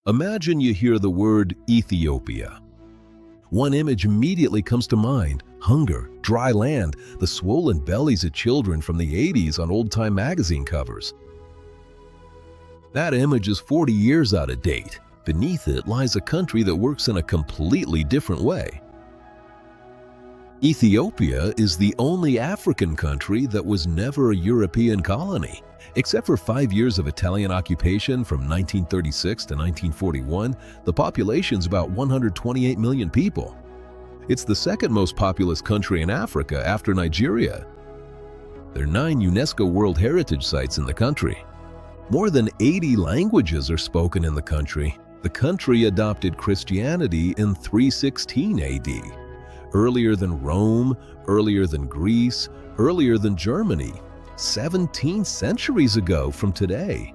Imagine you hear the word Ethiopia. One image immediately comes to mind: hunger, dry land, the swollen bellies of children from the 80s on old-time magazine covers. That image is 40 years out of date. Beneath it lies a country that works in a completely different way. Ethiopia is the only African country that was never a European colony. Except for 5 years of Italian occupation from 1936 to 1941, the population's about 128 million people. It's the second most populous country in Africa after Nigeria. There are 9 UNESCO World Heritage Sites in the country. More than 80 languages are spoken in the country. The country adopted Christianity in 316 AD. Earlier than Rome, earlier than Greece, earlier than Germany. 17 centuries ago from today.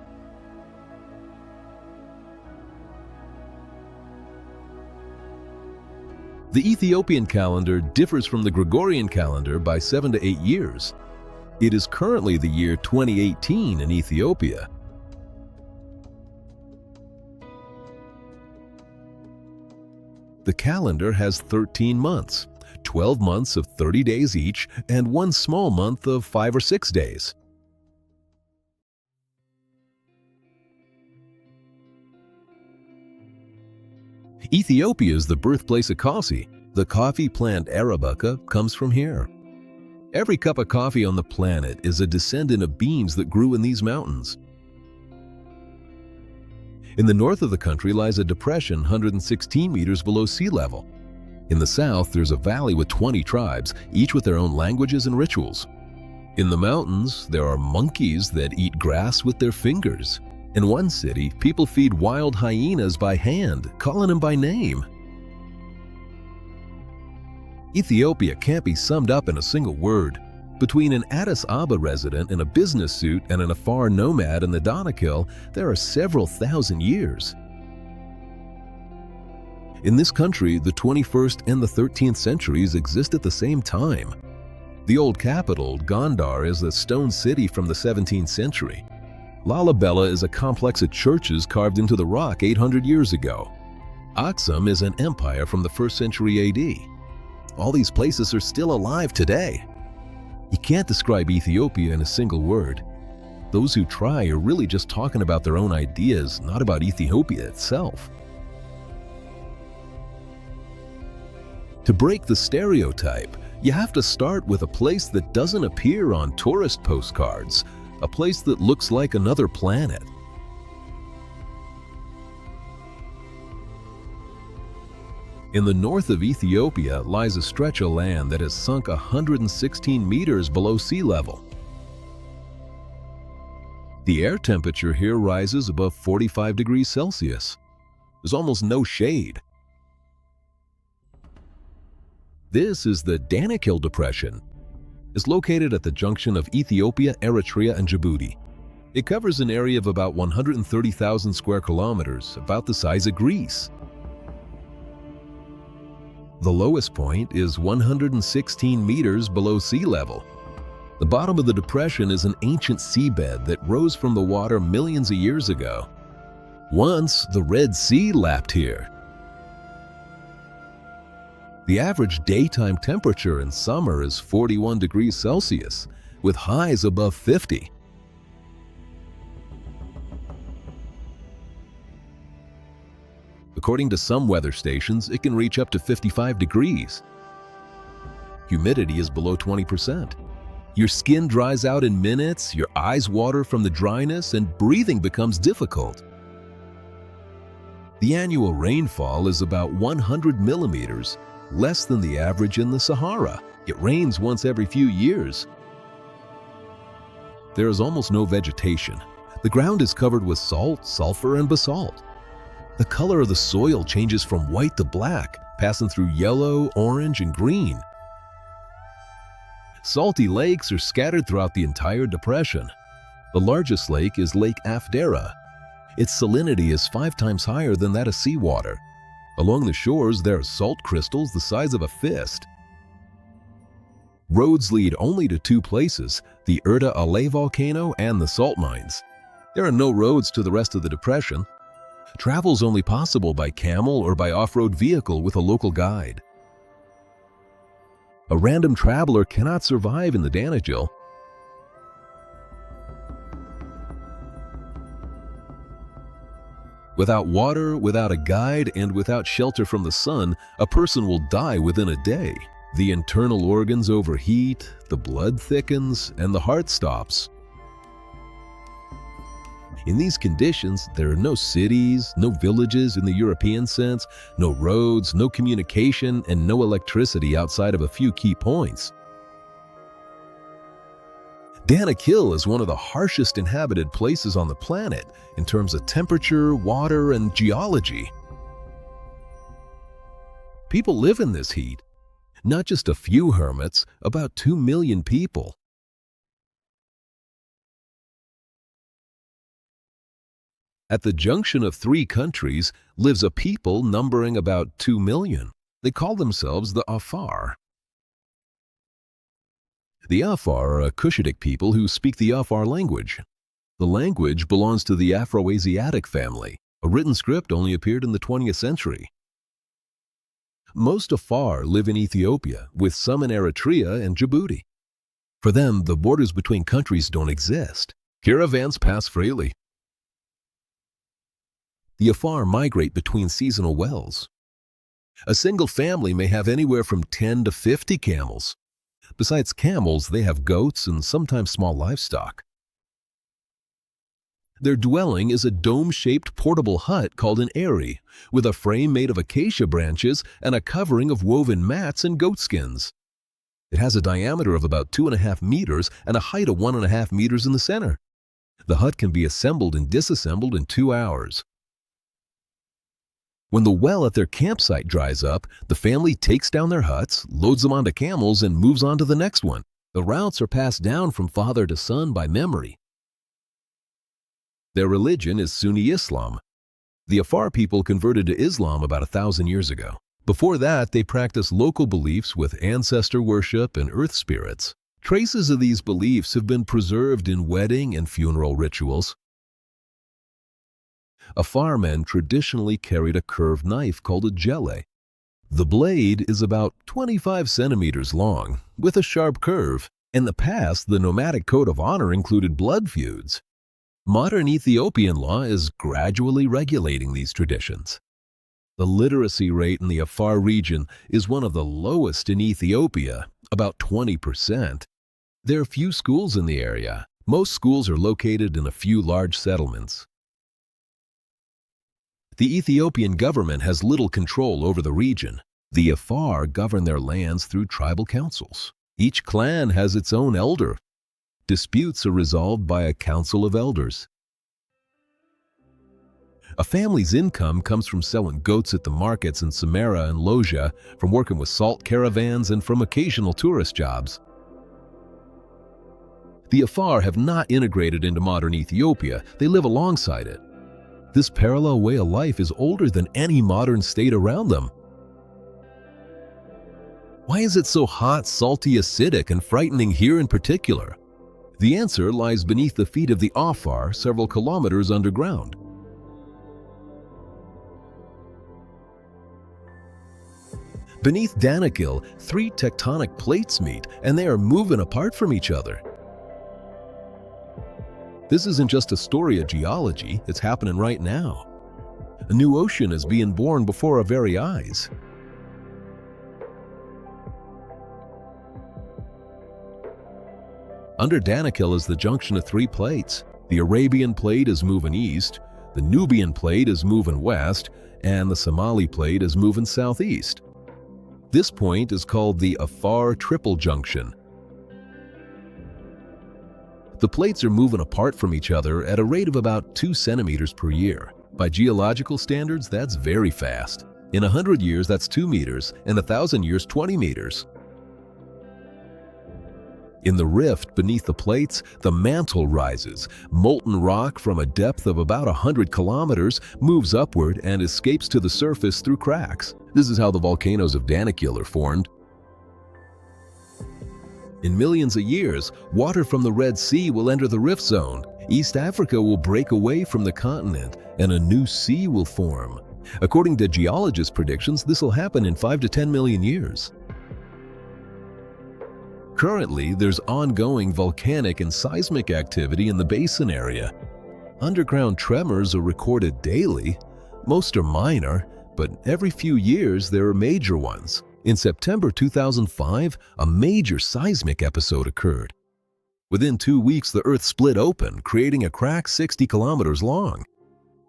The Ethiopian calendar differs from the Gregorian calendar by 7 to 8 years. It is currently the year 2018 in Ethiopia. The calendar has 13 months. 12 months of 30 days each, and one small month of 5 or 6 days. Ethiopia is the birthplace of coffee. The coffee plant Arabica comes from here. Every cup of coffee on the planet is a descendant of beans that grew in these mountains. In the north of the country lies a depression 116 meters below sea level. In the south, there's a valley with 20 tribes, each with their own languages and rituals. In the mountains, there are monkeys that eat grass with their fingers. In one city, people feed wild hyenas by hand, calling them by name. Ethiopia can't be summed up in a single word. Between an Addis Ababa resident in a business suit and an Afar nomad in the Danakil, there are several thousand years. In this country, the 21st and the 13th centuries exist at the same time. The old capital, Gondar, is a stone city from the 17th century. Lalibela is a complex of churches carved into the rock 800 years ago. Axum is an empire from the 1st century AD. All these places are still alive today. You can't describe Ethiopia in a single word. Those who try are really just talking about their own ideas, not about Ethiopia itself. To break the stereotype, you have to start with a place that doesn't appear on tourist postcards, a place that looks like another planet. In the north of Ethiopia lies a stretch of land that has sunk 116 meters below sea level. The air temperature here rises above 45 degrees Celsius. There's almost no shade. This is the Danakil Depression. It's located at the junction of Ethiopia, Eritrea, and Djibouti. It covers an area of about 130,000 square kilometers, about the size of Greece. The lowest point is 116 meters below sea level. The bottom of the depression is an ancient seabed that rose from the water millions of years ago. Once, the Red Sea lapped here. The average daytime temperature in summer is 41 degrees Celsius, with highs above 50. According to some weather stations, it can reach up to 55 degrees. Humidity is below 20%. Your skin dries out in minutes, your eyes water from the dryness, and breathing becomes difficult. The annual rainfall is about 100 millimeters, less than the average in the Sahara. It rains once every few years. There is almost no vegetation. The ground is covered with salt, sulfur, and basalt. The color of the soil changes from white to black, passing through yellow, orange, and green. Salty lakes are scattered throughout the entire depression. The largest lake is Lake Afar. Its salinity is 5 times higher than that of seawater. Along the shores, there are salt crystals the size of a fist. Roads lead only to 2 places, the Erta Ale volcano and the salt mines. There are no roads to the rest of the depression. Travel is only possible by camel or by off-road vehicle with a local guide. A random traveler cannot survive in the Danakil. Without water, without a guide, and without shelter from the sun, a person will die within a day. The internal organs overheat, the blood thickens, and the heart stops. In these conditions, there are no cities, no villages in the European sense, no roads, no communication, and no electricity outside of a few key points. Danakil is one of the harshest inhabited places on the planet in terms of temperature, water, and geology. People live in this heat. Not just a few hermits, about 2 million people. At the junction of 3 countries lives a people numbering about 2 million. They call themselves the Afar. The Afar are a Cushitic people who speak the Afar language. The language belongs to the Afro-Asiatic family. A written script only appeared in the 20th century. Most Afar live in Ethiopia, with some in Eritrea and Djibouti. For them, the borders between countries don't exist. Caravans pass freely. The Afar migrate between seasonal wells. A single family may have anywhere from 10 to 50 camels. Besides camels, they have goats and sometimes small livestock. Their dwelling is a dome-shaped portable hut called an eyrie, with a frame made of acacia branches and a covering of woven mats and goat skins. It has a diameter of about 2.5 meters and a height of 1.5 meters in the center. The hut can be assembled and disassembled in 2 hours. When the well at their campsite dries up, the family takes down their huts, loads them onto camels, and moves on to the next one. The routes are passed down from father to son by memory. Their religion is Sunni Islam. The Afar people converted to Islam about 1,000 years ago. Before that, they practiced local beliefs with ancestor worship and earth spirits. Traces of these beliefs have been preserved in wedding and funeral rituals. Afar men traditionally carried a curved knife called a stelae. The blade is about 25 centimeters long, with a sharp curve. In the past, the nomadic code of honor included blood feuds. Modern Ethiopian law is gradually regulating these traditions. The literacy rate in the Afar region is one of the lowest in Ethiopia, about 20%. There are few schools in the area. Most schools are located in a few large settlements. The Ethiopian government has little control over the region. The Afar govern their lands through tribal councils. Each clan has its own elder. Disputes are resolved by a council of elders. A family's income comes from selling goats at the markets in Samara and Loja, from working with salt caravans, and from occasional tourist jobs. The Afar have not integrated into modern Ethiopia. They live alongside it. This parallel way of life is older than any modern state around them. Why is it so hot, salty, acidic, and frightening here in particular? The answer lies beneath the feet of the Afar, several kilometers underground. Beneath Danakil, 3 tectonic plates meet, and they are moving apart from each other. This isn't just a story of geology, it's happening right now. A new ocean is being born before our very eyes. Under Danakil is the junction of 3 plates. The Arabian plate is moving east, the Nubian plate is moving west, and the Somali plate is moving southeast. This point is called the Afar Triple Junction. The plates are moving apart from each other at a rate of about 2 centimeters per year. By geological standards, that's very fast. In 100 years, that's 2 meters, and 1,000 years, 20 meters. In the rift beneath the plates, the mantle rises. Molten rock from a depth of about 100 kilometers moves upward and escapes to the surface through cracks. This is how the volcanoes of Danakil are formed. In millions of years, water from the Red Sea will enter the rift zone. East Africa will break away from the continent and a new sea will form. According to geologists' predictions, this will happen in 5 to 10 million years. Currently, there's ongoing volcanic and seismic activity in the basin area. Underground tremors are recorded daily. Most are minor, but every few years there are major ones. In September 2005, a major seismic episode occurred. Within 2 weeks, the Earth split open, creating a crack 60 kilometers long.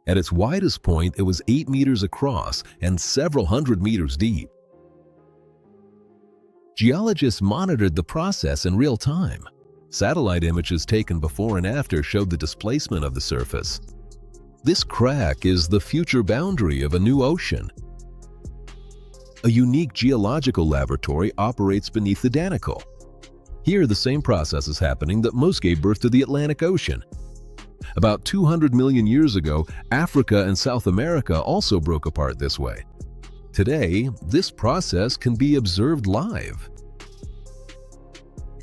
At its widest point, it was 8 meters across and several hundred meters deep. Geologists monitored the process in real time. Satellite images taken before and after showed the displacement of the surface. This crack is the future boundary of a new ocean. A unique geological laboratory operates beneath the Danakil. Here, the same process is happening that most gave birth to the Atlantic Ocean. About 200 million years ago, Africa and South America also broke apart this way. Today, this process can be observed live.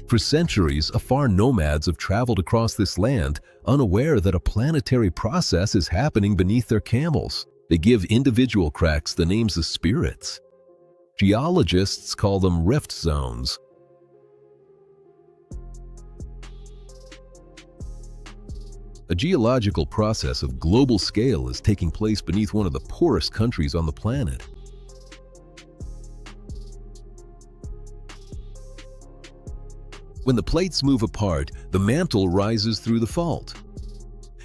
For centuries, Afar nomads have traveled across this land, unaware that a planetary process is happening beneath their camels. They give individual cracks the names of spirits. Geologists call them rift zones. A geological process of global scale is taking place beneath one of the poorest countries on the planet. When the plates move apart, the mantle rises through the fault.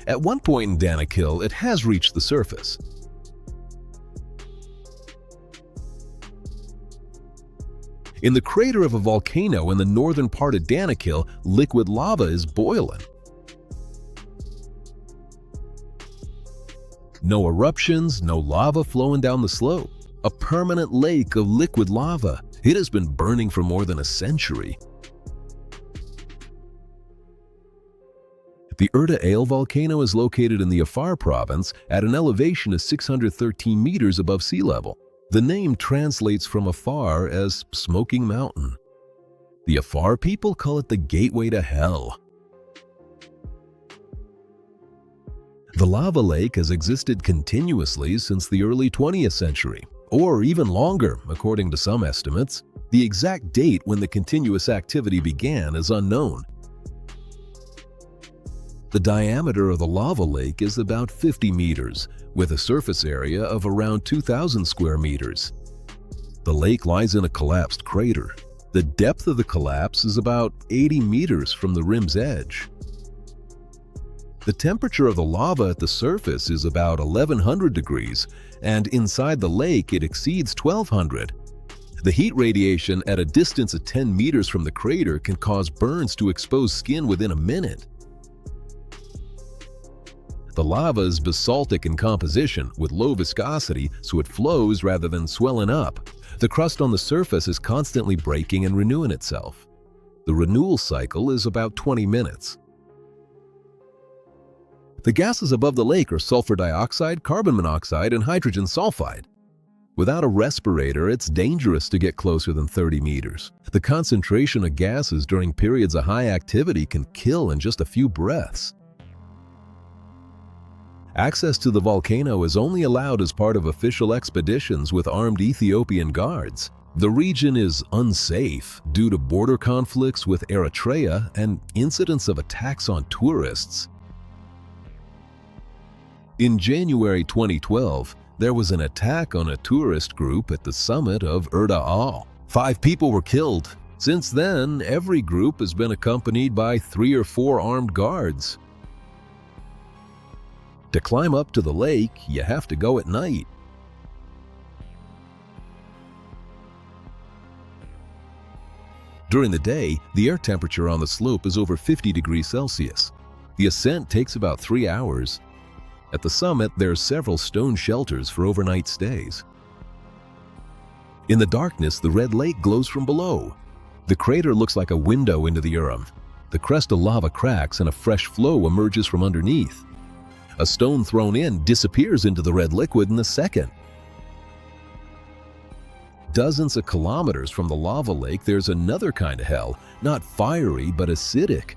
At one point in Danakil, it has reached the surface. In the crater of a volcano in the northern part of Danakil, liquid lava is boiling. No eruptions, no lava flowing down the slope. A permanent lake of liquid lava. It has been burning for more than a century. The Erta Ale volcano is located in the Afar province at an elevation of 613 meters above sea level. The name translates from Afar as smoking mountain. The Afar people call it the gateway to hell. The lava lake has existed continuously since the early 20th century, or even longer, according to some estimates. The exact date when the continuous activity began is unknown. The diameter of the lava lake is about 50 meters, with a surface area of around 2,000 square meters. The lake lies in a collapsed crater. The depth of the collapse is about 80 meters from the rim's edge. The temperature of the lava at the surface is about 1100 degrees, and inside the lake it exceeds 1200. The heat radiation at a distance of 10 meters from the crater can cause burns to exposed skin within a minute. The lava is basaltic in composition with low viscosity, so it flows rather than swelling up. The crust on the surface is constantly breaking and renewing itself. The renewal cycle is about 20 minutes. The gases above the lake are sulfur dioxide, carbon monoxide, and hydrogen sulfide. Without a respirator, it's dangerous to get closer than 30 meters. The concentration of gases during periods of high activity can kill in just a few breaths. Access to the volcano is only allowed as part of official expeditions with armed Ethiopian guards. The region is unsafe due to border conflicts with Eritrea and incidents of attacks on tourists. In January 2012, there was an attack on a tourist group at the summit of Erta Ale. 5 people were killed. Since then, every group has been accompanied by 3 or 4 armed guards. To climb up to the lake, you have to go at night. During the day, the air temperature on the slope is over 50 degrees Celsius. The ascent takes about 3 hours. At the summit, there are several stone shelters for overnight stays. In the darkness, the red lake glows from below. The crater looks like a window into the Urim. The crest of lava cracks and a fresh flow emerges from underneath. A stone thrown in disappears into the red liquid in a second. Dozens of kilometers from the lava lake, there's another kind of hell, not fiery but acidic.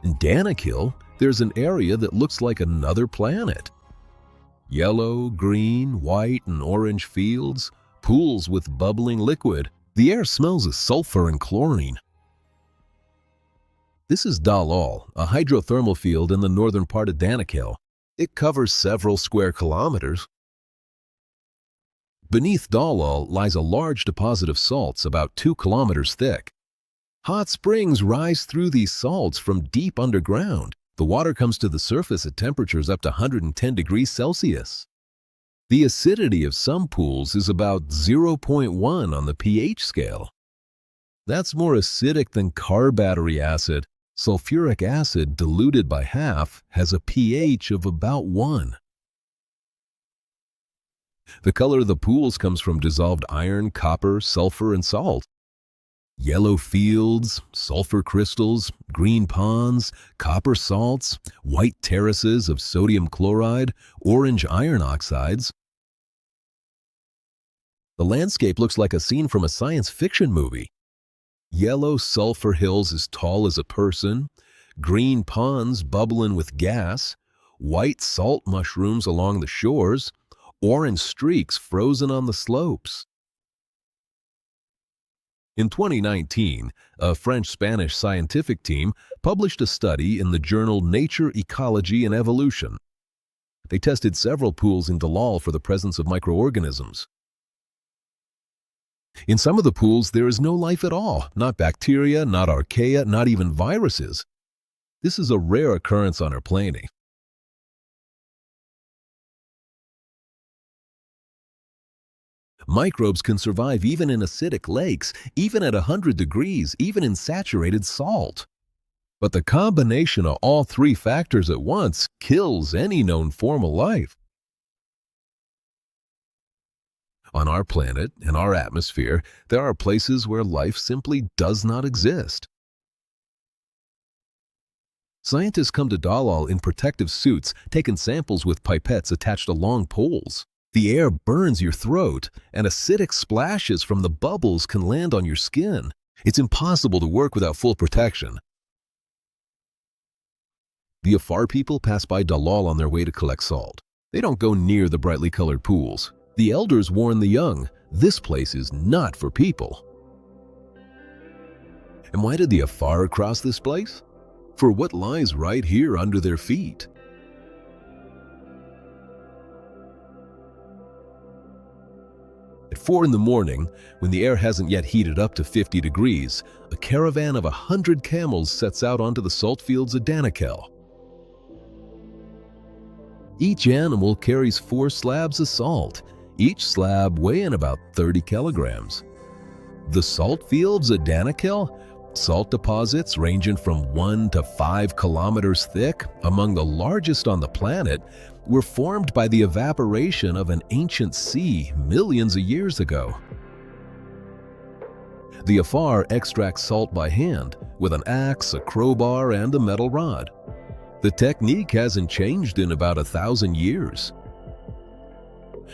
In Danakil, there's an area that looks like another planet. Yellow, green, white, and orange fields, pools with bubbling liquid. The air smells of sulfur and chlorine. This is Dallol, a hydrothermal field in the northern part of Danakil. It covers several square kilometers. Beneath Dallol lies a large deposit of salts about 2 kilometers thick. Hot springs rise through these salts from deep underground. The water comes to the surface at temperatures up to 110 degrees Celsius. The acidity of some pools is about 0.1 on the pH scale. That's more acidic than car battery acid. Sulfuric acid, diluted by half, has a pH of about 1. The color of the pools comes from dissolved iron, copper, sulfur, and salt. Yellow fields, sulfur crystals, green ponds, copper salts, white terraces of sodium chloride, orange iron oxides. The landscape looks like a scene from a science fiction movie. Yellow sulfur hills as tall as a person, green ponds bubbling with gas, white salt mushrooms along the shores, orange streaks frozen on the slopes. In 2019, a French-Spanish scientific team published a study in the journal Nature, Ecology, and Evolution. They tested several pools in Dallol for the presence of microorganisms. In some of the pools, there is no life at all, not bacteria, not archaea, not even viruses. This is a rare occurrence on our planet. Microbes can survive even in acidic lakes, even at 100 degrees, even in saturated salt. But the combination of all three factors at once kills any known form of life. On our planet and our atmosphere, there are places where life simply does not exist. Scientists come to Dallol in protective suits, taking samples with pipettes attached to long poles. The air burns your throat, and acidic splashes from the bubbles can land on your skin. It's impossible to work without full protection. The Afar people pass by Dallol on their way to collect salt. They don't go near the brightly colored pools. The elders warn the young, this place is not for people. And why did the Afar cross this place? For what lies right here under their feet. At 4 in the morning, when the air hasn't yet heated up to 50 degrees, a caravan of 100 camels sets out onto the salt fields of Danakil. Each animal carries 4 slabs of salt, each slab weighing about 30 kilograms. The salt fields at Danakil, salt deposits ranging from 1 to 5 kilometers thick, among the largest on the planet, were formed by the evaporation of an ancient sea millions of years ago. The Afar extracts salt by hand with an axe, a crowbar, and a metal rod. The technique hasn't changed in about 1,000 years.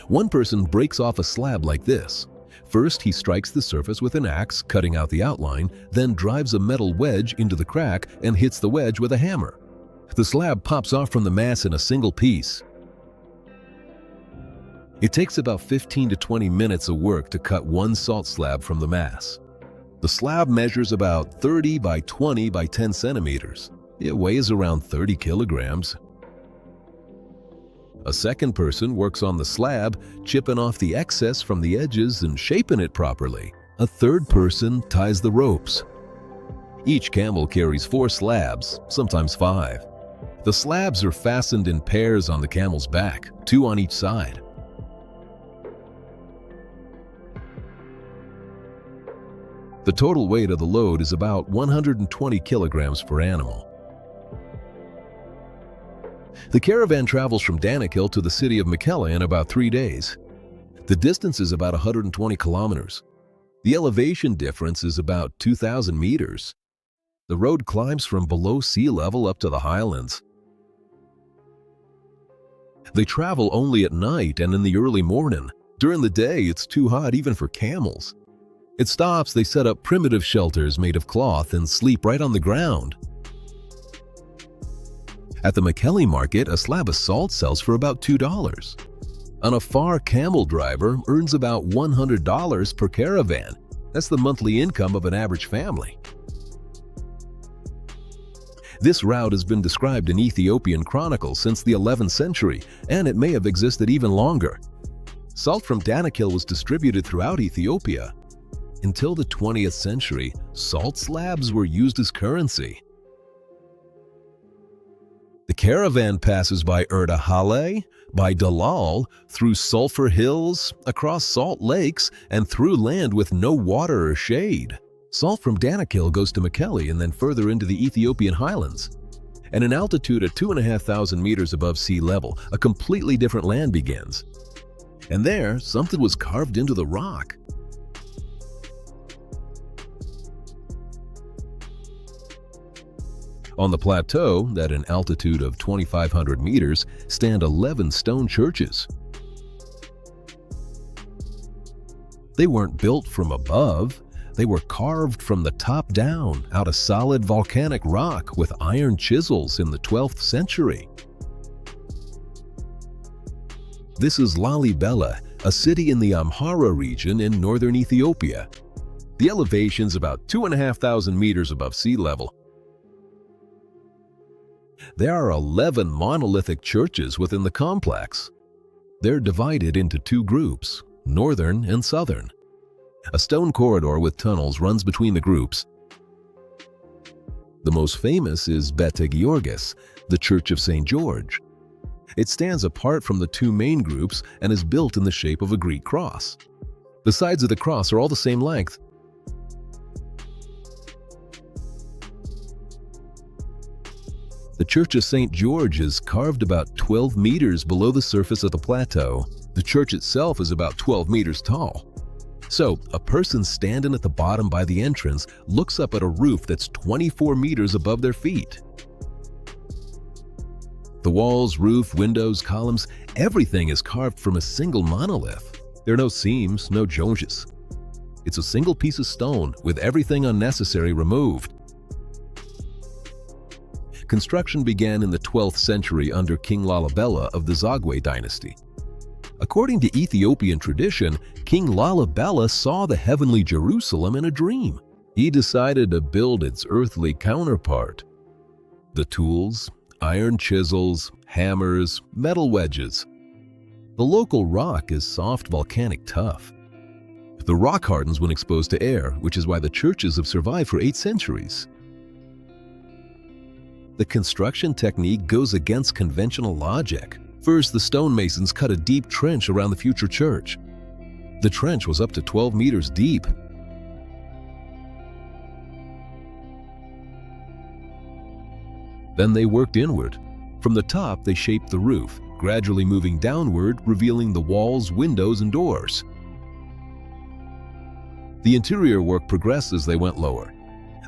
One person breaks off a slab like this. First, he strikes the surface with an axe, cutting out the outline, then drives a metal wedge into the crack and hits the wedge with a hammer. The slab pops off from the mass in a single piece. It takes about 15 to 20 minutes of work to cut one salt slab from the mass. The slab measures about 30 by 20 by 10 centimeters. It weighs around 30 kilograms. A second person works on the slab, chipping off the excess from the edges and shaping it properly. A third person ties the ropes. Each camel carries 4 slabs, sometimes 5. The slabs are fastened in pairs on the camel's back, 2 on each side. The total weight of the load is about 120 kilograms per animal. The caravan travels from Danakil to the city of Makela in about 3 days. The distance is about 120 kilometers. The elevation difference is about 2,000 meters. The road climbs from below sea level up to the highlands. They travel only at night and in the early morning. During the day, it's too hot even for camels. It stops, they set up primitive shelters made of cloth and sleep right on the ground. At the Mekelle market, a slab of salt sells for about $2. An Afar camel driver earns about $100 per caravan. That's the monthly income of an average family. This route has been described in Ethiopian chronicles since the 11th century, and it may have existed even longer. Salt from Danakil was distributed throughout Ethiopia. Until the 20th century, salt slabs were used as currency. The caravan passes by Erta Ale, by Dallol, through sulfur hills, across salt lakes, and through land with no water or shade. Salt from Danakil goes to Mekelle and then further into the Ethiopian highlands. At an altitude of 2,500 meters above sea level, a completely different land begins. And there, something was carved into the rock. On the plateau, at an altitude of 2,500 meters, stand 11 stone churches. They weren't built from above. They were carved from the top down out of solid volcanic rock with iron chisels in the 12th century. This is Lalibela, a city in the Amhara region in northern Ethiopia. The elevation's about 2,500 meters above sea level. There are 11 monolithic churches within the complex. They're divided into two groups, northern and southern. A stone corridor with tunnels runs between the groups. The most famous is Bete Georgis, the Church of St. George. It stands apart from the two main groups and is built in the shape of a Greek cross. The sides of the cross are all the same length. The Church of St. George is carved about 12 meters below the surface of the plateau. The church itself is about 12 meters tall. So, a person standing at the bottom by the entrance looks up at a roof that's 24 meters above their feet. The walls, roof, windows, columns, everything is carved from a single monolith. There are no seams, no joints. It's a single piece of stone with everything unnecessary removed. Construction began in the 12th century under King Lalibela of the Zagwe dynasty. According to Ethiopian tradition, King Lalibela saw the heavenly Jerusalem in a dream. He decided to build its earthly counterpart. The tools, iron chisels, hammers, metal wedges. The local rock is soft volcanic tuff. The rock hardens when exposed to air, which is why the churches have survived for 8 centuries. The construction technique goes against conventional logic. First, the stonemasons cut a deep trench around the future church. The trench was up to 12 meters deep. Then they worked inward. From the top, they shaped the roof, gradually moving downward, revealing the walls, windows, and doors. The interior work progressed as they went lower.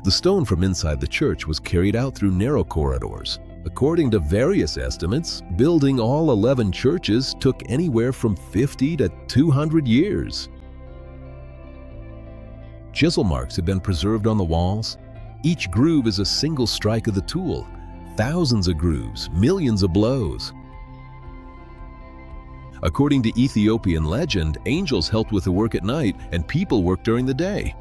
The stone from inside the church was carried out through narrow corridors. According to various estimates, building all 11 churches took anywhere from 50 to 200 years. Chisel marks have been preserved on the walls. Each groove is a single strike of the tool. Thousands of grooves, millions of blows. According to Ethiopian legend, angels helped with the work at night and people worked during the day.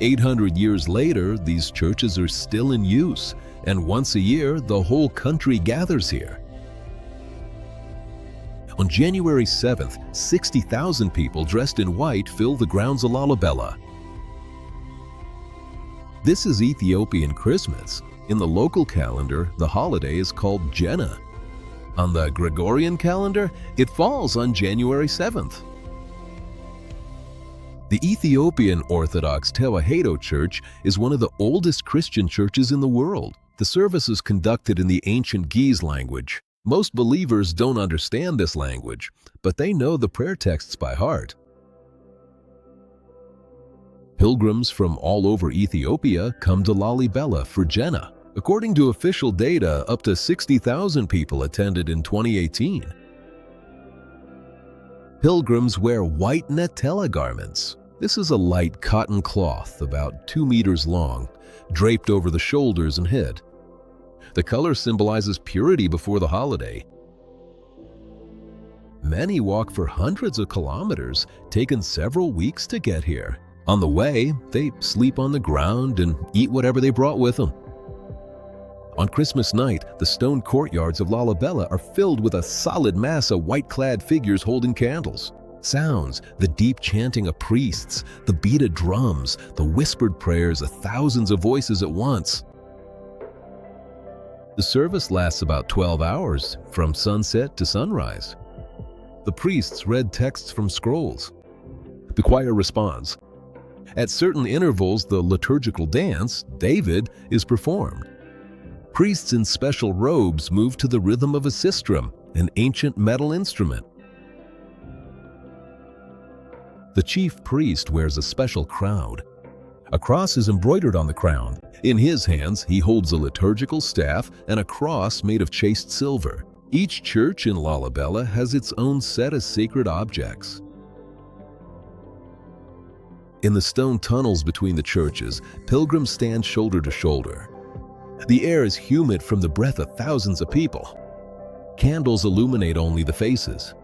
800 years later, these churches are still in use, and once a year, the whole country gathers here. On January 7th, 60,000 people dressed in white fill the grounds of Lalibela. This is Ethiopian Christmas. In the local calendar, the holiday is called Jenna. On the Gregorian calendar, it falls on January 7th. The Ethiopian Orthodox Tewahedo Church is one of the oldest Christian churches in the world. The service is conducted in the ancient Ge'ez language. Most believers don't understand this language, but they know the prayer texts by heart. Pilgrims from all over Ethiopia come to Lalibela for Jenna. According to official data, up to 60,000 people attended in 2018. Pilgrims wear white netela garments. This is a light cotton cloth about 2 meters long, draped over the shoulders and head. The color symbolizes purity before the holiday. Many walk for hundreds of kilometers, taking several weeks to get here. On the way, they sleep on the ground and eat whatever they brought with them. On Christmas night, the stone courtyards of Lalibela are filled with a solid mass of white-clad figures holding candles. Sounds, the deep chanting of priests, the beat of drums, the whispered prayers of thousands of voices at once. The service lasts about 12 hours, from sunset to sunrise. The priests read texts from scrolls. The choir responds. At certain intervals, the liturgical dance, David, is performed. Priests in special robes move to the rhythm of a sistrum, an ancient metal instrument. The chief priest wears a special crown. A cross is embroidered on the crown. In his hands, he holds a liturgical staff and a cross made of chased silver. Each church in Lalibela has its own set of sacred objects. In the stone tunnels between the churches, pilgrims stand shoulder to shoulder. The air is humid from the breath of thousands of people. Candles illuminate only the faces.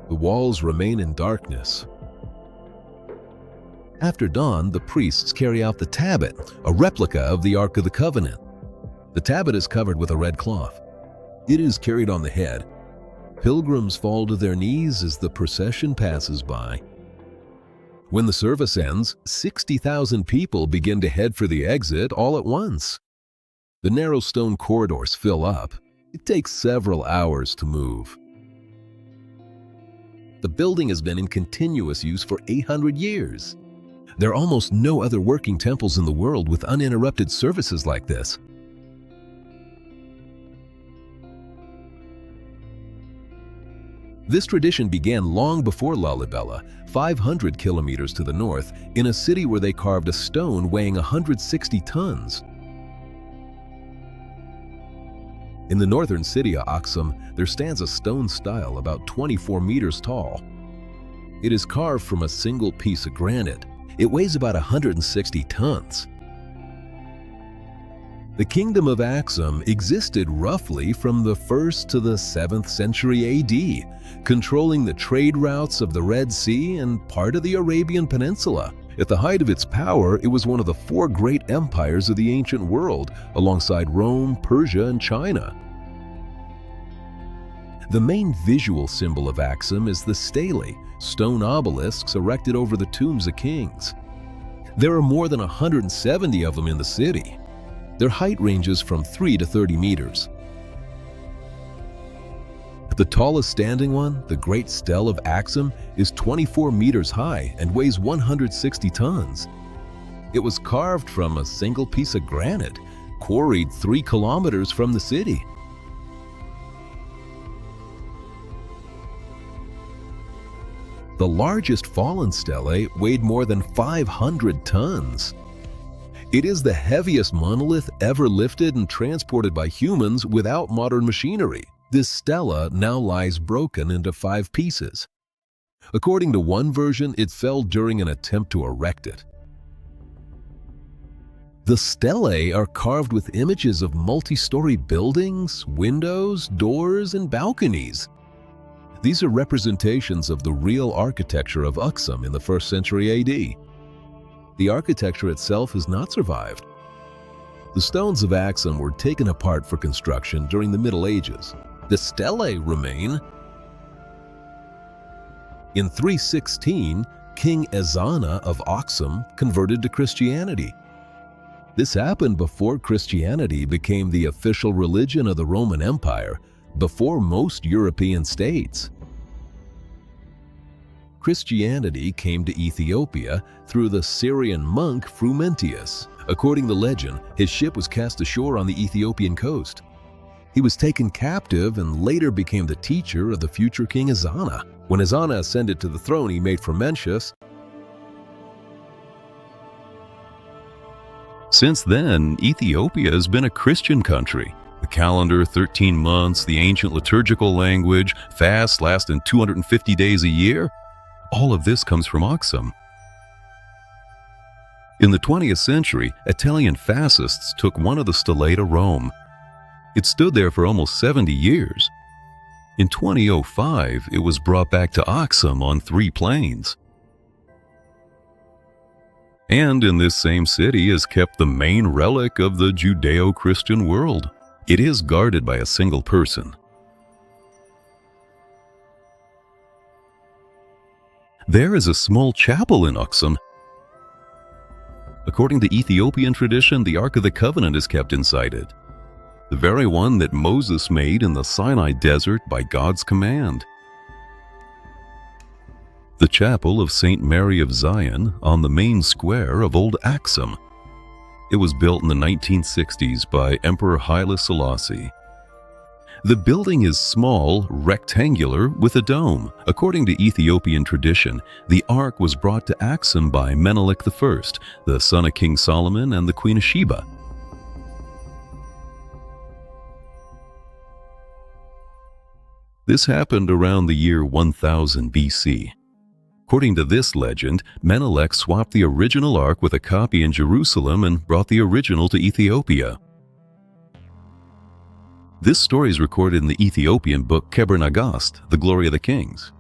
The walls remain in darkness. After dawn, the priests carry out the tablet, a replica of the Ark of the Covenant. The tablet is covered with a red cloth. It is carried on the head. Pilgrims fall to their knees as the procession passes by. When the service ends, 60,000 people begin to head for the exit all at once. The narrow stone corridors fill up. It takes several hours to move. The building has been in continuous use for 800 years. There are almost no other working temples in the world with uninterrupted services like this. This tradition began long before Lalibela, 500 kilometers to the north, in a city where they carved a stone weighing 160 tons. In the northern city of Axum, there stands a stone stele about 24 meters tall. It is carved from a single piece of granite. It weighs about 160 tons. The kingdom of Axum existed roughly from the 1st to the 7th century AD, controlling the trade routes of the Red Sea and part of the Arabian Peninsula. At the height of its power, it was one of the 4 great empires of the ancient world, alongside Rome, Persia, and China. The main visual symbol of Axum is the stelae, stone obelisks erected over the tombs of kings. There are more than 170 of them in the city. Their height ranges from 3 to 30 meters. The tallest standing one, the Great Stele of Axum, is 24 meters high and weighs 160 tons. It was carved from a single piece of granite, quarried 3 kilometers from the city. The largest fallen stele weighed more than 500 tons. It is the heaviest monolith ever lifted and transported by humans without modern machinery. This stela now lies broken into 5 pieces. According to one version, it fell during an attempt to erect it. The stelae are carved with images of multi-story buildings, windows, doors, and balconies. These are representations of the real architecture of Axum in the 1st century AD. The architecture itself has not survived. The stones of Axum were taken apart for construction during the Middle Ages. The stelae remain. In 316, King Ezana of Axum converted to Christianity. This happened before Christianity became the official religion of the Roman Empire, before most European states. Christianity came to Ethiopia through the Syrian monk Frumentius. According to legend, his ship was cast ashore on the Ethiopian coast. He was taken captive and later became the teacher of the future king Ezana. When Ezana ascended to the throne he made Frumentius. Since then, Ethiopia has been a Christian country. The calendar, 13 months, the ancient liturgical language, fasts lasting 250 days a year. All of this comes from Axum. In the 20th century, Italian fascists took one of the stelae to Rome. It stood there for almost 70 years. In 2005, it was brought back to Axum on 3 planes. And in this same city is kept the main relic of the Judeo-Christian world. It is guarded by a single person. There is a small chapel in Axum. According to Ethiopian tradition, the Ark of the Covenant is kept inside it, the very one that Moses made in the Sinai desert by God's command. The chapel of St. Mary of Zion on the main square of Old Axum. It was built in the 1960s by Emperor Haile Selassie. The building is small, rectangular, with a dome. According to Ethiopian tradition, the Ark was brought to Axum by Menelik I, the son of King Solomon and the Queen of Sheba. This happened around the year 1000 BC. According to this legend, Menelik swapped the original Ark with a copy in Jerusalem and brought the original to Ethiopia. This story is recorded in the Ethiopian book Keber Nagast, The Glory of the Kings.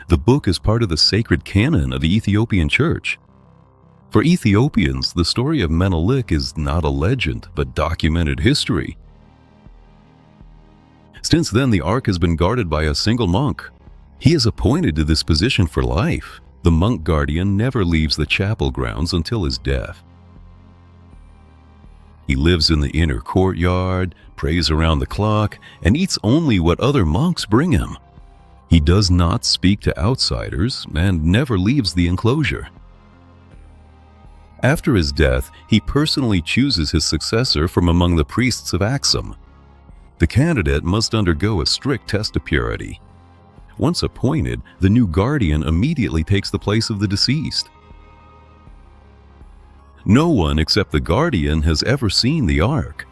The book is part of the sacred canon of the Ethiopian Church. For Ethiopians, the story of Menelik is not a legend, but documented history. Since then, the Ark has been guarded by a single monk. He is appointed to this position for life. The monk guardian never leaves the chapel grounds until his death. He lives in the inner courtyard, prays around the clock, and eats only what other monks bring him. He does not speak to outsiders and never leaves the enclosure. After his death, he personally chooses his successor from among the priests of Axum. The candidate must undergo a strict test of purity. Once appointed, the new guardian immediately takes the place of the deceased. No one except the guardian has ever seen the Ark.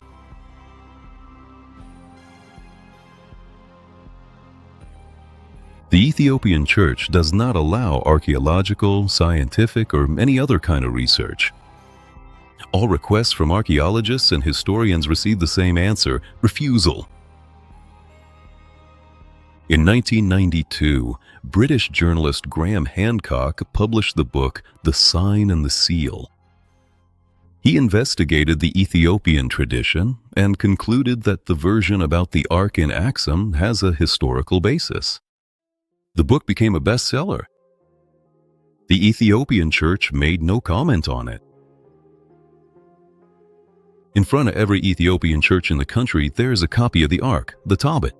The Ethiopian Church does not allow archaeological, scientific, or any other kind of research. All requests from archaeologists and historians receive the same answer: refusal. In 1992, British journalist Graham Hancock published the book The Sign and the Seal. He investigated the Ethiopian tradition and concluded that the version about the Ark in Axum has a historical basis. The book became a bestseller. The Ethiopian Church made no comment on it. In front of every Ethiopian church in the country, there is a copy of the Ark, the Tablet.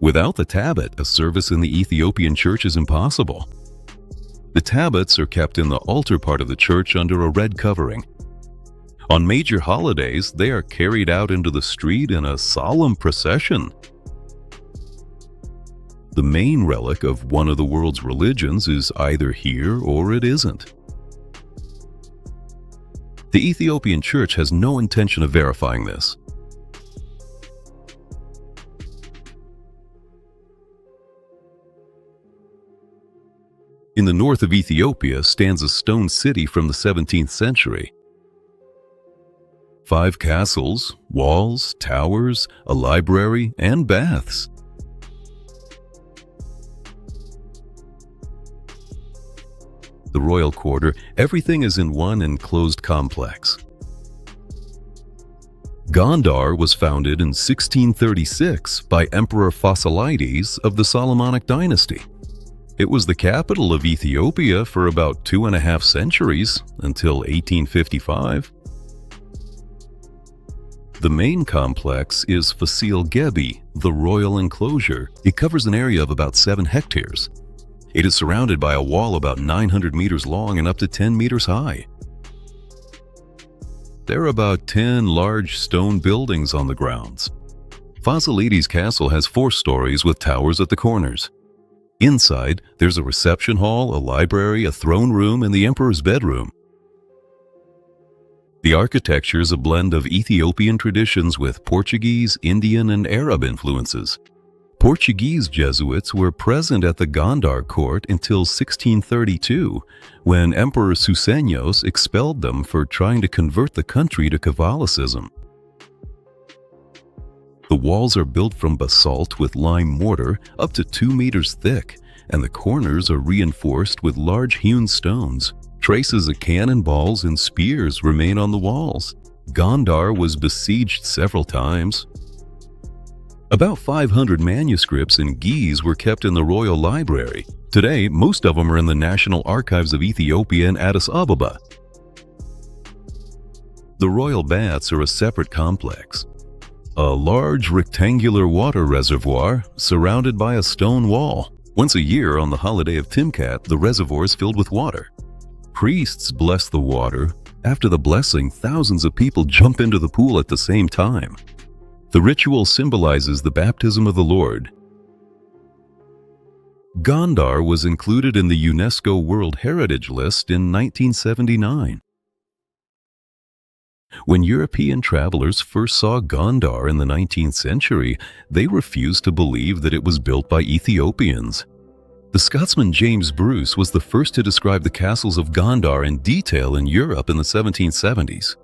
Without the tablet, a service in the Ethiopian church is impossible. The tablets are kept in the altar part of the church under a red covering. On major holidays, they are carried out into the street in a solemn procession. The main relic of one of the world's religions is either here or it isn't. The Ethiopian Church has no intention of verifying this. In the north of Ethiopia stands a stone city from the 17th century. 5 castles, walls, towers, a library, and baths. The royal quarter, everything is in one enclosed complex. Gondar was founded in 1636 by Emperor Fasilides of the Solomonic dynasty. It was the capital of Ethiopia for about 2.5 centuries, until 1855. The main complex is Fasil Gebi, the royal enclosure. It covers an area of about 7 hectares. It is surrounded by a wall about 900 meters long and up to 10 meters high. There are about 10 large stone buildings on the grounds. Fasilides Castle has 4 stories with towers at the corners. Inside, there's a reception hall, a library, a throne room, and the emperor's bedroom. The architecture is a blend of Ethiopian traditions with Portuguese, Indian, and Arab influences. Portuguese Jesuits were present at the Gondar court until 1632, when Emperor Susenyos expelled them for trying to convert the country to Catholicism. The walls are built from basalt with lime mortar up to 2 meters thick, and the corners are reinforced with large hewn stones. Traces of cannonballs and spears remain on the walls. Gondar was besieged several times. About 500 manuscripts in Ge'ez were kept in the Royal Library. Today, most of them are in the National Archives of Ethiopia in Addis Ababa. The royal baths are a separate complex. A large rectangular water reservoir surrounded by a stone wall. Once a year on the holiday of Timkat, the reservoir is filled with water. Priests bless the water. After the blessing, thousands of people jump into the pool at the same time. The ritual symbolizes the baptism of the Lord. Gondar was included in the UNESCO World Heritage List in 1979. When European travelers first saw Gondar in the 19th century, they refused to believe that it was built by Ethiopians. The Scotsman James Bruce was the first to describe the castles of Gondar in detail in Europe in the 1770s.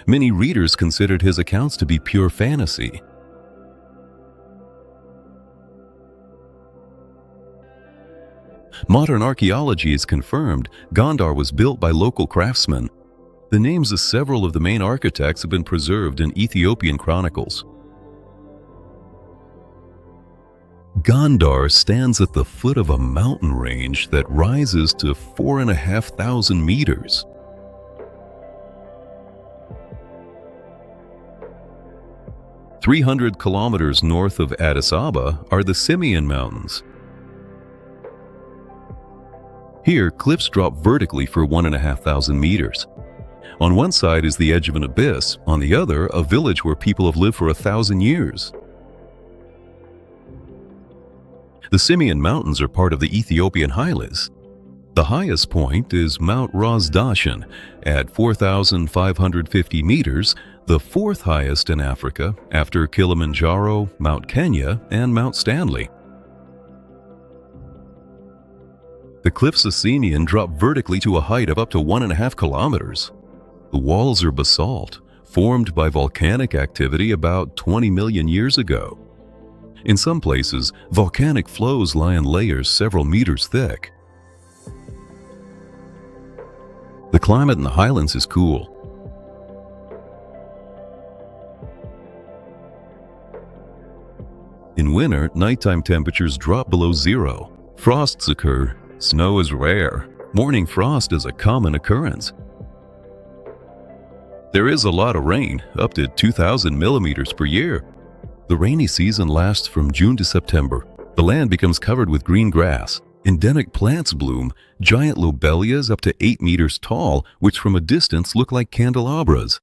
Many readers considered his accounts to be pure fantasy. Modern archaeology has confirmed Gondar was built by local craftsmen. The names of several of the main architects have been preserved in Ethiopian chronicles. Gondar stands at the foot of a mountain range that rises to 4,500 meters. "300 kilometers north of Addis Ababa are the Simien Mountains. Here, cliffs drop vertically for 1,500 meters. On one side is the edge of an abyss, on the other, a village where people have lived for 1,000 years. The Simien Mountains are part of the Ethiopian highlands. The highest point is Mount Ras Dashen at 4,550 meters, the fourth highest in Africa after Kilimanjaro, Mount Kenya, and Mount Stanley. The cliffs of Simien drop vertically to a height of up to 1.5 kilometers. The walls are basalt, formed by volcanic activity about 20 million years ago. In some places, volcanic flows lie in layers several meters thick. The climate in the highlands is cool. In winter, nighttime temperatures drop below zero. Frosts occur. Snow is rare. Morning frost is a common occurrence. There is a lot of rain, up to 2,000 millimeters per year. The rainy season lasts from June to September. The land becomes covered with green grass. Endemic plants bloom, giant lobelias up to 8 meters tall, which from a distance look like candelabras.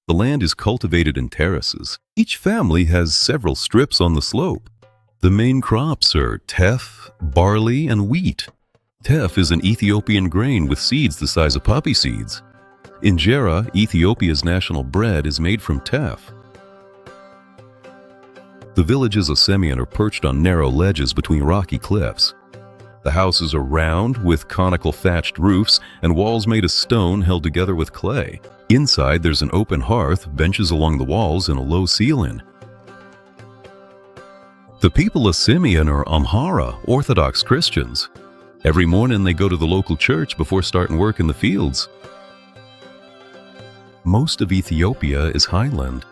The land is cultivated in terraces. Each family has several strips on the slope. The main crops are teff, barley, and wheat. Teff is an Ethiopian grain with seeds the size of poppy seeds. Injera, Ethiopia's national bread, is made from teff. The villages of Simien are perched on narrow ledges between rocky cliffs. The houses are round, with conical thatched roofs and walls made of stone held together with clay. Inside there's an open hearth, benches along the walls, and a low ceiling. The people of Simien are Amhara, Orthodox Christians. Every morning they go to the local church before starting work in the fields. Most of Ethiopia is highland.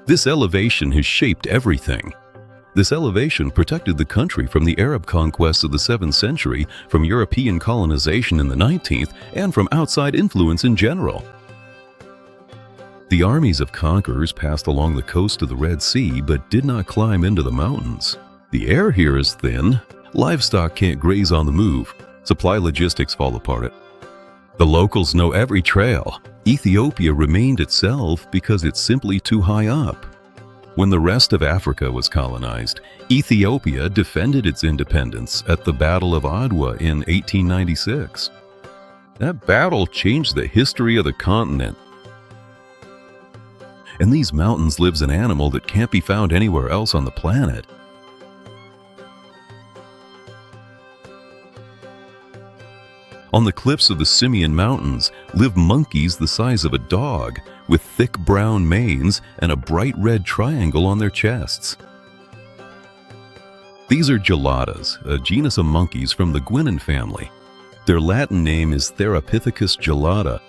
This elevation has shaped everything. This elevation protected the country from the Arab conquests of the 7th century, from European colonization in the 19th, and from outside influence in general. The armies of conquerors passed along the coast of the Red Sea but did not climb into the mountains. The air here is thin. Livestock can't graze on the move. Supply logistics fall apart. The locals know every trail. Ethiopia remained itself because it's simply too high up. When the rest of Africa was colonized, Ethiopia defended its independence at the Battle of Adwa in 1896. That battle changed the history of the continent. In these mountains lives an animal that can't be found anywhere else on the planet. On the cliffs of the Simien Mountains live monkeys the size of a dog, with thick brown manes and a bright red triangle on their chests. These are geladas, a genus of monkeys from the guinan family. Their Latin name is Therapithecus gelada.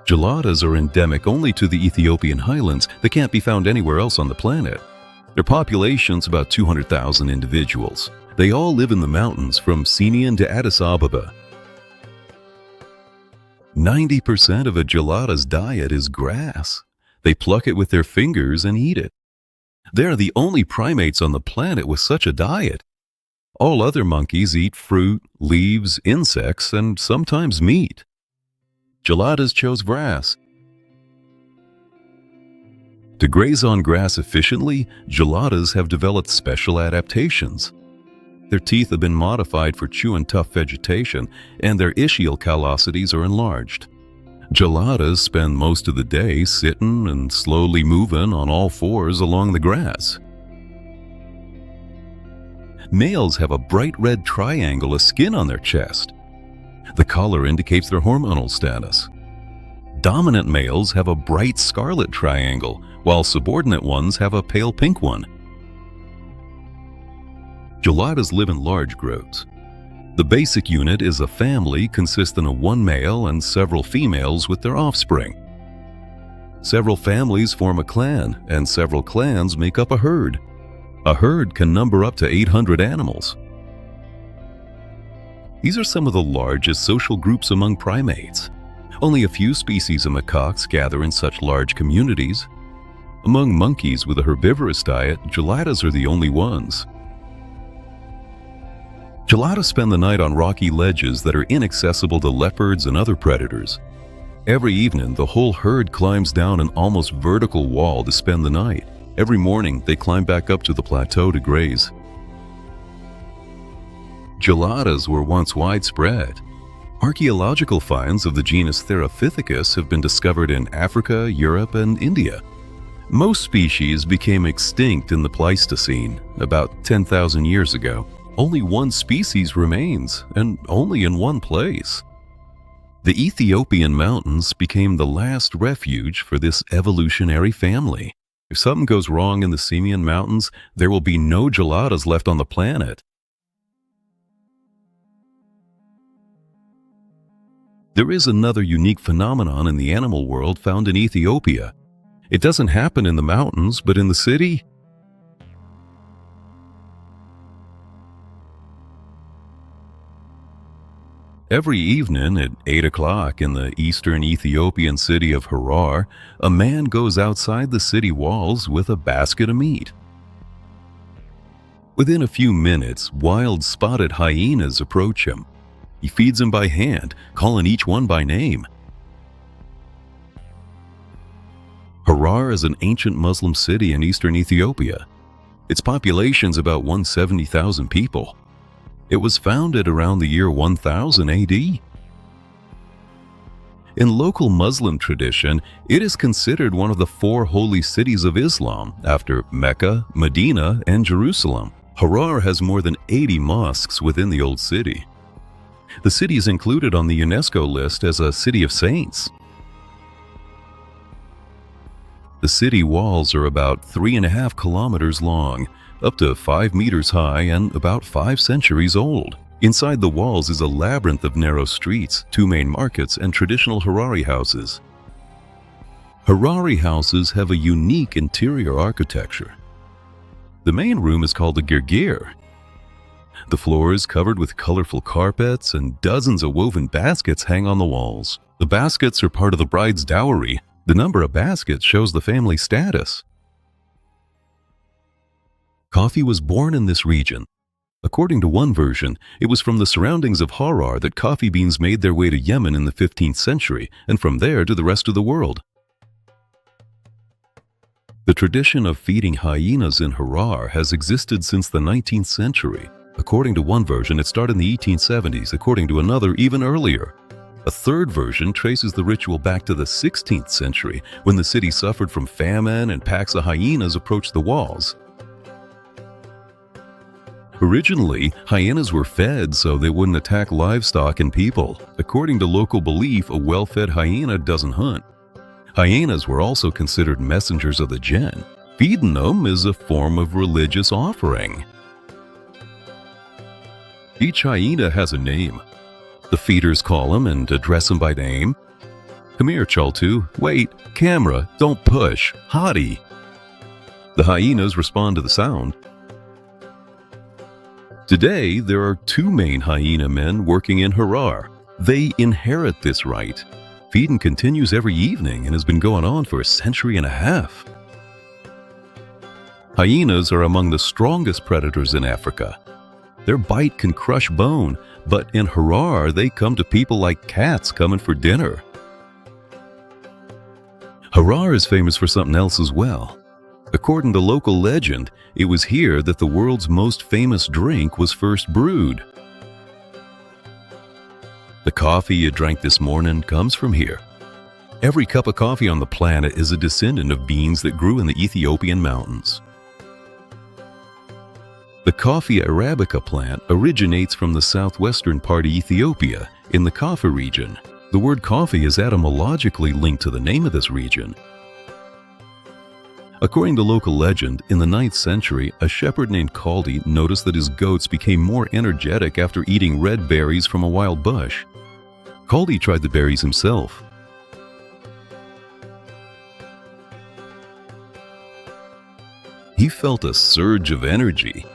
Geladas are endemic only to the Ethiopian highlands. They can't be found anywhere else on the planet. Their population's about 200,000 individuals. They all live in the mountains from Simien to Addis Ababa. 90% of a gelada's diet is grass. They pluck it with their fingers and eat it. They're the only primates on the planet with such a diet. All other monkeys eat fruit, leaves, insects, and sometimes meat. Geladas chose grass. To graze on grass efficiently, geladas have developed special adaptations. Their teeth have been modified for chewing tough vegetation, and their ischial callosities are enlarged. Geladas spend most of the day sitting and slowly moving on all fours along the grass. Males have a bright red triangle of skin on their chest. The color indicates their hormonal status. Dominant males have a bright scarlet triangle, while subordinate ones have a pale pink one. Geladas live in large growths. The basic unit is a family consisting of one male and several females with their offspring. Several families form a clan, and several clans make up a herd. A herd can number up to 800 animals. These are some of the largest social groups among primates. Only a few species of macaques gather in such large communities. Among monkeys with a herbivorous diet, geladas are the only ones. Geladas spend the night on rocky ledges that are inaccessible to leopards and other predators. Every evening, the whole herd climbs down an almost vertical wall to spend the night. Every morning, they climb back up to the plateau to graze. Geladas were once widespread. Archaeological finds of the genus Therapithecus have been discovered in Africa, Europe, and India. Most species became extinct in the Pleistocene, about 10,000 years ago. Only one species remains, and only in one place. The Ethiopian mountains became the last refuge for this evolutionary family. If something goes wrong in the Simien Mountains, there will be no geladas left on the planet. There is another unique phenomenon in the animal world found in Ethiopia. It doesn't happen in the mountains, but in the city. Every evening at 8 o'clock in the eastern Ethiopian city of Harar, a man goes outside the city walls with a basket of meat. Within a few minutes, wild spotted hyenas approach him. He feeds them by hand, calling each one by name. Harar is an ancient Muslim city in eastern Ethiopia. Its population is about 170,000 people. It was founded around the year 1000 AD. In local Muslim tradition, it is considered one of the 4 holy cities of Islam after Mecca, Medina, and Jerusalem. Harar has more than 80 mosques within the old city. The city is included on the UNESCO list as a city of saints. The city walls are about 3.5 kilometers long, up to 5 meters high and about 5 centuries old. Inside the walls is a labyrinth of narrow streets, 2 main markets, and traditional Harari houses. Harari houses have a unique interior architecture. The main room is called the girgir. The floor is covered with colorful carpets and dozens of woven baskets hang on the walls. The baskets are part of the bride's dowry. The number of baskets shows the family status. Coffee was born in this region. According to one version, it was from the surroundings of Harar that coffee beans made their way to Yemen in the 15th century, and from there to the rest of the world. The tradition of feeding hyenas in Harar has existed since the 19th century. According to one version, it started in the 1870s, according to another, even earlier. A third version traces the ritual back to the 16th century, when the city suffered from famine and packs of hyenas approached the walls. Originally, hyenas were fed so they wouldn't attack livestock and people. According to local belief, a well-fed hyena doesn't hunt. Hyenas were also considered messengers of the Jinn. Feeding them is a form of religious offering. Each hyena has a name. The feeders call him and address him by name. Come here, Chaltu. Wait, camera, don't push. Hottie. The hyenas respond to the sound. Today, there are two main hyena men working in Harar. They inherit this right. Feeding continues every evening and has been going on for a century and a half. Hyenas are among the strongest predators in Africa. Their bite can crush bone, but in Harar, they come to people like cats coming for dinner. Harar is famous for something else as well. According to local legend, it was here that the world's most famous drink was first brewed. The coffee you drank this morning comes from here. Every cup of coffee on the planet is a descendant of beans that grew in the Ethiopian mountains. The coffee arabica plant originates from the southwestern part of Ethiopia, in the Afar region. The word coffee is etymologically linked to the name of this region. According to local legend, in the 9th century, a shepherd named Kaldi noticed that his goats became more energetic after eating red berries from a wild bush. Kaldi tried the berries himself. He felt a surge of energy.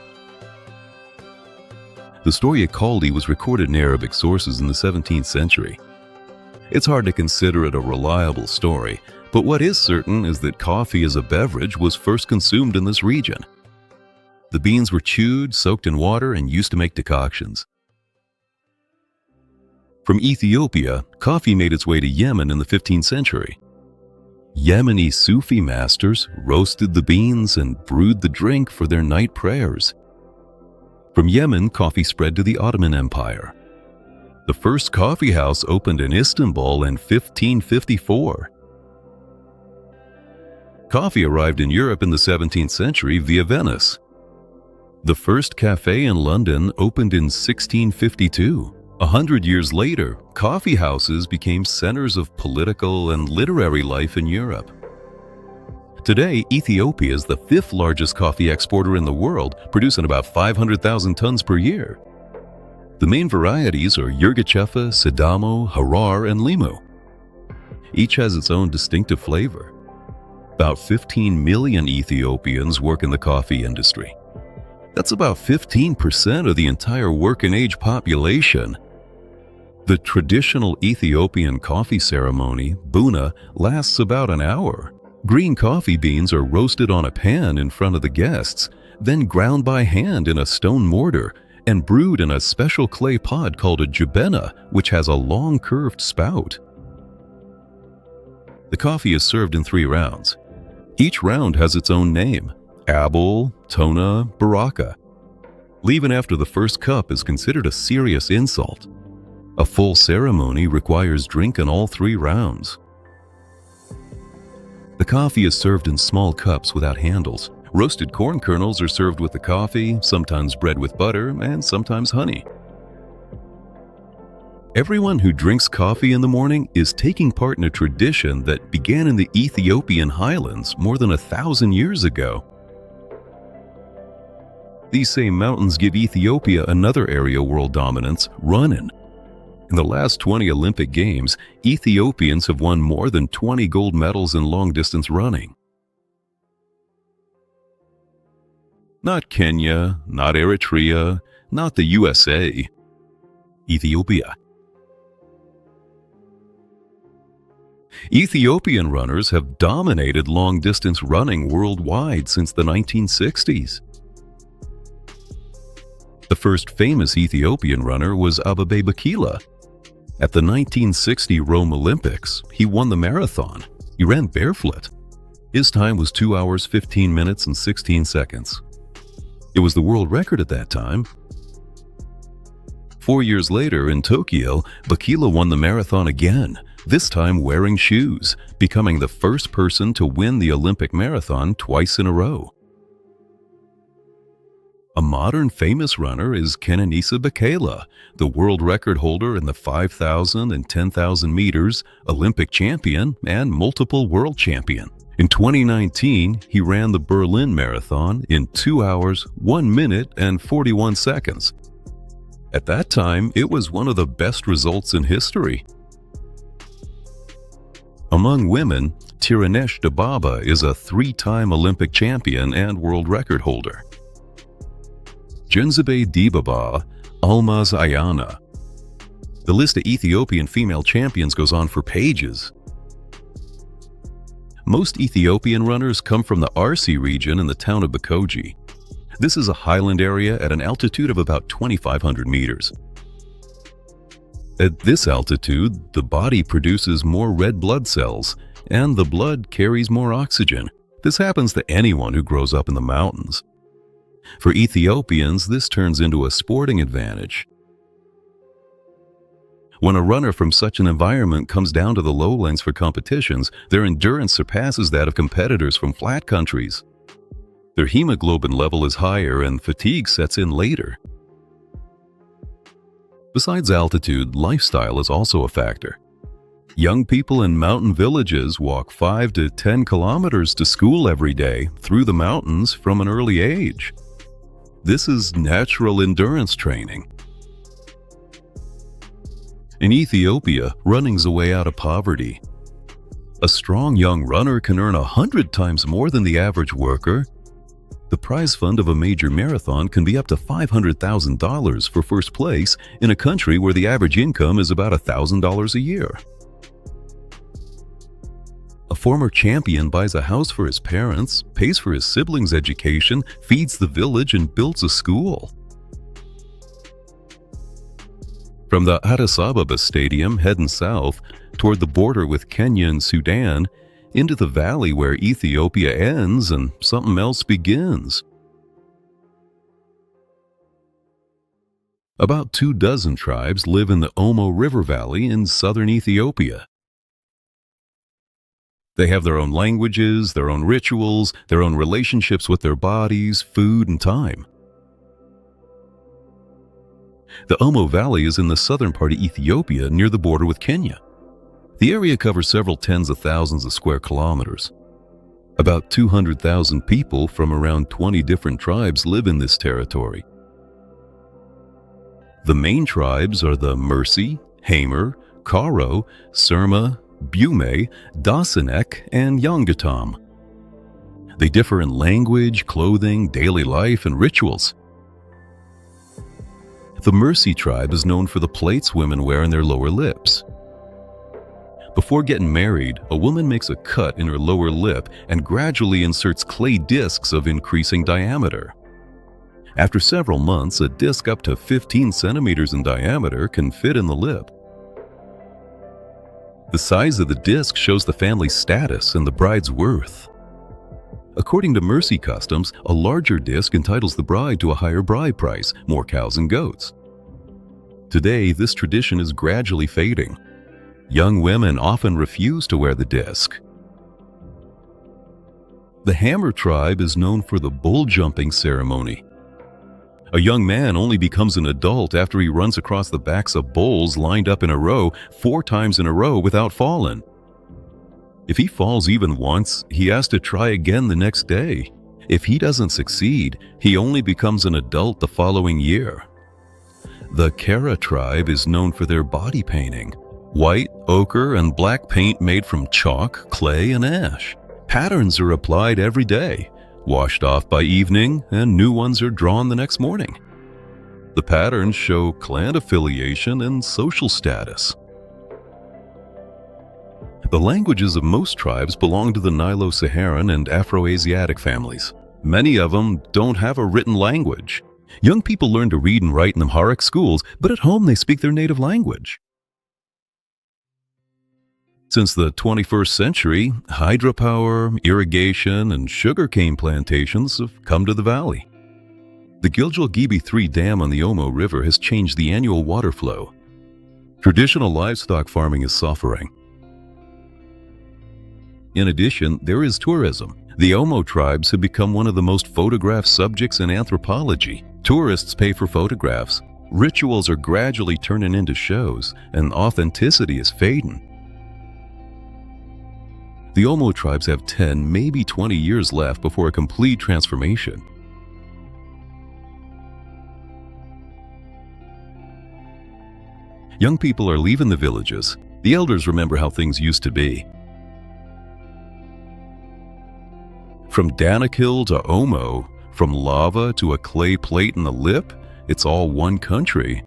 The story of Kaldi was recorded in Arabic sources in the 17th century. It's hard to consider it a reliable story, but what is certain is that coffee as a beverage was first consumed in this region. The beans were chewed, soaked in water, and used to make decoctions. From Ethiopia, coffee made its way to Yemen in the 15th century. Yemeni Sufi masters roasted the beans and brewed the drink for their night prayers. From Yemen, coffee spread to the Ottoman Empire. The first coffee house opened in Istanbul in 1554. Coffee arrived in Europe in the 17th century via Venice. The first cafe in London opened in 1652. 100 years later, coffee houses became centers of political and literary life in Europe. Today, Ethiopia is the 5th largest coffee exporter in the world, producing about 500,000 tons per year. The main varieties are Yirgacheffe, Sidamo, Harar, and Limu. Each has its own distinctive flavor. About 15 million Ethiopians work in the coffee industry. That's about 15% of the entire working-age population. The traditional Ethiopian coffee ceremony, Buna, lasts about an hour. Green coffee beans are roasted on a pan in front of the guests, then ground by hand in a stone mortar and brewed in a special clay pot called a jubena, which has a long curved spout. The coffee is served in 3 rounds. Each round has its own name: Abel, Tona, Baraka. Leaving after the first cup is considered a serious insult. A full ceremony requires drinking all 3 rounds. The coffee is served in small cups without handles. Roasted corn kernels are served with the coffee, sometimes bread with butter, and sometimes honey. Everyone who drinks coffee in the morning is taking part in a tradition that began in the Ethiopian highlands more than 1,000 years ago. These same mountains give Ethiopia another area world dominance, running. In the last 20 Olympic Games, Ethiopians have won more than 20 gold medals in long-distance running. Not Kenya, not Eritrea, not the USA. Ethiopia. Ethiopian runners have dominated long-distance running worldwide since the 1960s. The first famous Ethiopian runner was Abebe Bikila. At the 1960 Rome Olympics, he won the marathon. He ran barefoot. His time was 2 hours, 15 minutes, and 16 seconds. It was the world record at that time. 4 years later, in Tokyo, Bikila won the marathon again, this time wearing shoes, becoming the first person to win the Olympic marathon twice in a row. A modern famous runner is Kenenisa Bekele, the world record holder in the 5,000 and 10,000 meters, Olympic champion, and multiple world champion. In 2019, he ran the Berlin Marathon in 2 hours, 1 minute, and 41 seconds. At that time, it was one of the best results in history. Among women, Tirunesh Dibaba is a 3-time Olympic champion and world record holder. Genzabe Dibaba, Almaz Ayana. The list of Ethiopian female champions goes on for pages. Most Ethiopian runners come from the Arsi region in the town of Bakoji. This is a highland area at an altitude of about 2,500 meters. At this altitude, the body produces more red blood cells, and the blood carries more oxygen. This happens to anyone who grows up in the mountains. For Ethiopians, this turns into a sporting advantage. When a runner from such an environment comes down to the lowlands for competitions, their endurance surpasses that of competitors from flat countries. Their hemoglobin level is higher and fatigue sets in later. Besides altitude, lifestyle is also a factor. Young people in mountain villages walk 5 to 10 kilometers to school every day through the mountains from an early age. This is natural endurance training. In Ethiopia, running's a way out of poverty. A strong young runner can earn 100 times more than the average worker. The prize fund of a major marathon can be up to $500,000 for first place in a country where the average income is about $1,000 a year. A former champion buys a house for his parents, pays for his siblings' education, feeds the village, and builds a school. From the Addis Ababa Stadium heading south toward the border with Kenya and Sudan, into the valley where Ethiopia ends and something else begins. About 24 tribes live in the Omo River Valley in southern Ethiopia. They have their own languages, their own rituals, their own relationships with their bodies, food, and time. The Omo Valley is in the southern part of Ethiopia near the border with Kenya. The area covers several tens of thousands of square kilometers. About 200,000 people from around 20 different tribes live in this territory. The main tribes are the Mercy, Hamer, Karo, Surma, Bume, Dasanek, and Yangatam. They differ in language, clothing, daily life, and rituals. The Mercy tribe is known for the plaits women wear in their lower lips. Before getting married, a woman makes a cut in her lower lip and gradually inserts clay discs of increasing diameter. After several months, a disc up to 15 centimeters in diameter can fit in the lip. The size of the disc shows the family's status and the bride's worth. According to Mercy customs, a larger disc entitles the bride to a higher bride price, more cows and goats. Today, this tradition is gradually fading. Young women often refuse to wear the disc. The Hamer tribe is known for the bull jumping ceremony. A young man only becomes an adult after he runs across the backs of bulls lined up in a row 4 times in a row without falling. If he falls even once, he has to try again the next day. If he doesn't succeed, he only becomes an adult the following year. The Kara tribe is known for their body painting. White, ochre, and black paint made from chalk, clay, and ash. Patterns are applied every day, washed off by evening, and new ones are drawn the next morning. The patterns show clan affiliation and social status. The languages of most tribes belong to the Nilo-Saharan and Afro-Asiatic families. Many of them don't have a written language. Young people learn to read and write in Amharic schools, but at home they speak their native language. Since the 21st century, hydropower, irrigation, and sugarcane plantations have come to the valley. The Gilgil-Gibi 3 Dam on the Omo River has changed the annual water flow. Traditional livestock farming is suffering. In addition, there is tourism. The Omo tribes have become one of the most photographed subjects in anthropology. Tourists pay for photographs. Rituals are gradually turning into shows, and authenticity is fading. The Omo tribes have 10, maybe 20 years left before a complete transformation. Young people are leaving the villages. The elders remember how things used to be. From Danakil to Omo, from lava to a clay plate in the lip, it's all one country.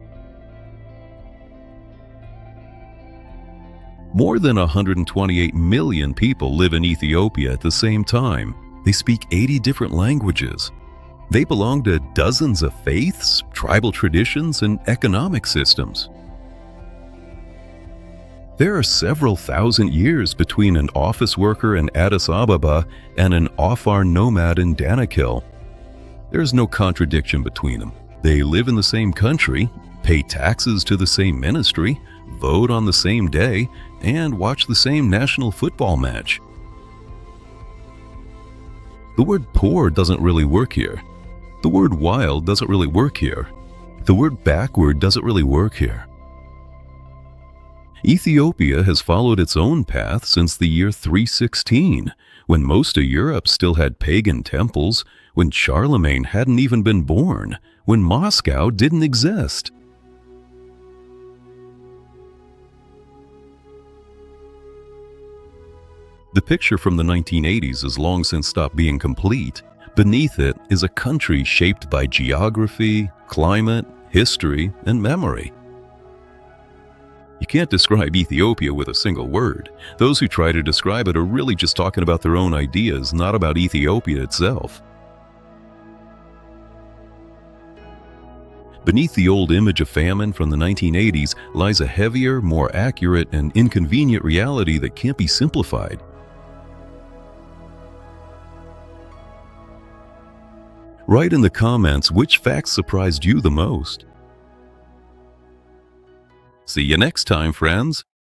More than 128 million people live in Ethiopia at the same time. They speak 80 different languages. They belong to dozens of faiths, tribal traditions, and economic systems. There are several thousand years between an office worker in Addis Ababa and an Afar nomad in Danakil. There's no contradiction between them. They live in the same country, pay taxes to the same ministry, vote on the same day, and watch the same national football match. The word poor doesn't really work here. The word wild doesn't really work here. The word backward doesn't really work here. Ethiopia has followed its own path since the year 316, when most of Europe still had pagan temples, when Charlemagne hadn't even been born, when Moscow didn't exist. The picture from the 1980s has long since stopped being complete. Beneath it is a country shaped by geography, climate, history, and memory. You can't describe Ethiopia with a single word. Those who try to describe it are really just talking about their own ideas, not about Ethiopia itself. Beneath the old image of famine from the 1980s lies a heavier, more accurate, and inconvenient reality that can't be simplified. Write in the comments which facts surprised you the most. See you next time, friends.